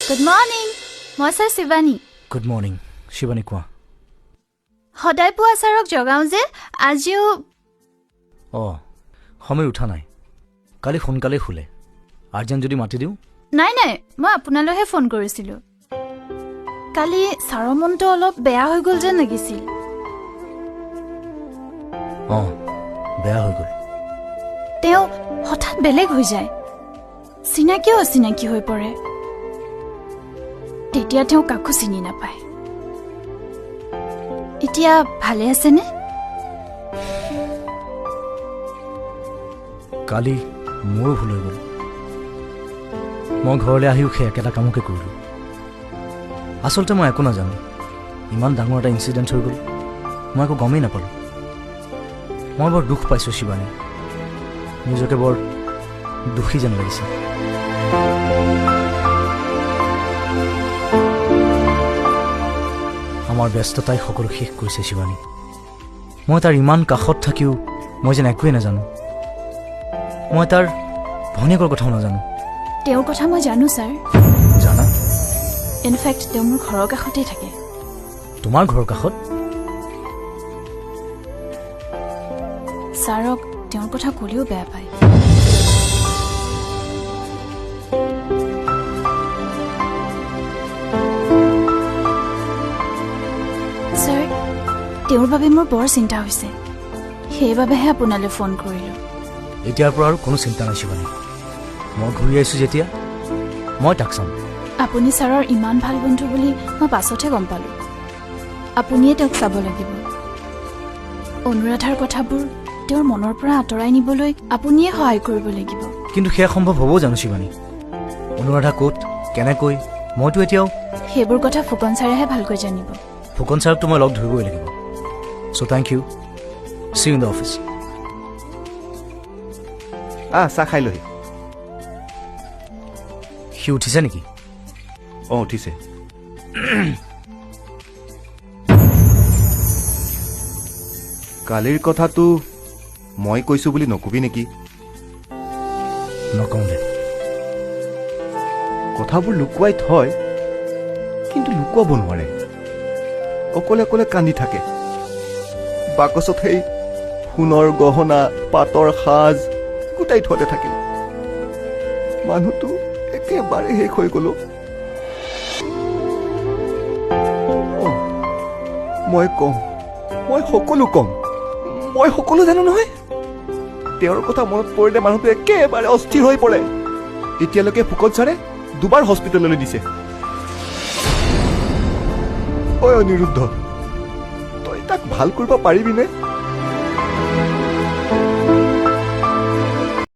good morning মই sir Shivani good morning Shivani কোৱা সদায় পুৱা ছাৰক জগাওঁ যে আজিও সময় উঠা নাই কালি সোনকালে শুলে আৰ্জেণ্ট যদি মাতি দিওঁ নাই মই আপোনালৈহে ফোন কৰিছিলোঁ কালি ছাৰৰ মনটো অলপ বেয়া হৈ গ'ল যেন লাগিছিল বেয়া হৈ গ'ল তেওঁ হঠাৎ বেলেগ হৈ যায় চিনাকিও অচিনাকি হৈ পৰে তেতিয়া তেওঁ কাকো চিনি নাপায় এতিয়া ভালে আছেনে কালি মোৰো ভুল হৈ গ'ল মই ঘৰলৈ আহিও সেই একেটা কামকে কৰিলোঁ আচলতে মই একো নাজানো ইমান ডাঙৰ এটা ইনচিডেণ্ট হৈ গ'ল মই একো গমেই নাপালোঁ মই বৰ দুখ পাইছোঁ শিৱানী নিজকে বৰ দুখী যেন লাগিছে আমাৰ ব্যস্ততাই সকলো শেষ কৰিছে শিৱানী মই তাৰ ইমান কাষত থাকিও মই যেন একোৱেই নাজানো মই তাৰ ভনীয়েকৰ কথাও নাজানো তেওঁৰ কথা মই জানো ছাৰ জানা ইনফেক্ট তেওঁ মোৰ ঘৰৰ কাষতেই থাকে তোমাৰ ঘৰৰ কাষত ছাৰক তেওঁৰ কথা ক'লেও বেয়া পায় ছাৰ তেওঁৰ বাবে মোৰ বৰ চিন্তা হৈছে সেইবাবেহে আপোনালৈ ফোন কৰিলোঁ এতিয়াৰ পৰা আৰু কোনো চিন্তা নাই শিৱানী মই ঘূৰি আহিছোঁ যেতিয়া মই তাক চাম আপুনি ছাৰৰ ইমান ভাল বন্ধু বুলি মই পাছতহে গম পালোঁ আপুনিয়ে তেওঁক চাব লাগিব অনুৰাধাৰ কথাবোৰ তেওঁৰ মনৰ পৰা আঁতৰাই নিবলৈ আপুনিয়ে সহায় কৰিব লাগিব কিন্তু সেয়া সম্ভৱ হ'বও জানো শিৱানী অনুৰাধা ক'ত কেনেকৈ মইতো এতিয়াও সেইবোৰ কথা ফুকন ছাৰেহে ভালকৈ জানিব ফুকন ছাৰকতো মই লগ ধৰিবই লাগিব so' thank you see you in the office চাহ খাই লহি সি উঠিছে নেকি উঠিছে কালিৰ কথাটো মই কৈছো বুলি নকবি নেকি নকওঁ দে কথাবোৰ লুকুৱাই থয় কিন্তু লুকুৱাব নোৱাৰে অকলে অকলে কান্দি থাকে বাকচত সেই সোণৰ গহনা পাতৰ সাজ গোটাই থোৱাতে থাকিল মানুহটো একেবাৰে শেষ হৈ গ'লো মই কম মই সকলো জানো নহয় তেওঁৰ কথা মনত পৰিলে মানুহটো একেবাৰে অস্থিৰ হৈ পৰে এতিয়ালৈকে ফুকন ছাৰে 2 বাৰ হস্পিটেললৈ দিছে অনিৰুদ্ধ তই তাক ভাল কৰিব পাৰিবিনে